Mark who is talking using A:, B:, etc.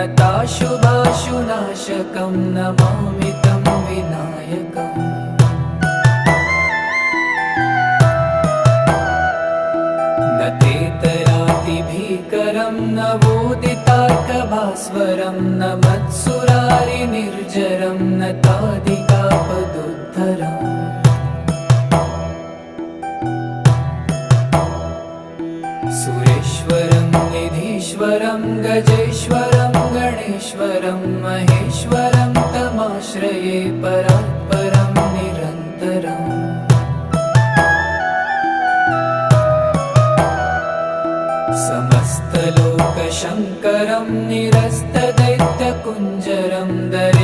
A: नताशुभाशुनाशकं नमामि तं विनायकम् न तेतरातिभीकरं नवोदितार्कभास्वरं न मत्सुरारिनिर्जरं न तादिकापदुद्धरम् सुरेश्वरं निधीश्वरं गजेश्वरं गणेश्वरं महेश्वरं तमाश्रये परात्परं निरन्तरम् समस्तलोकशङ्करं निरस्तदैत्यकुञ्जरं दरे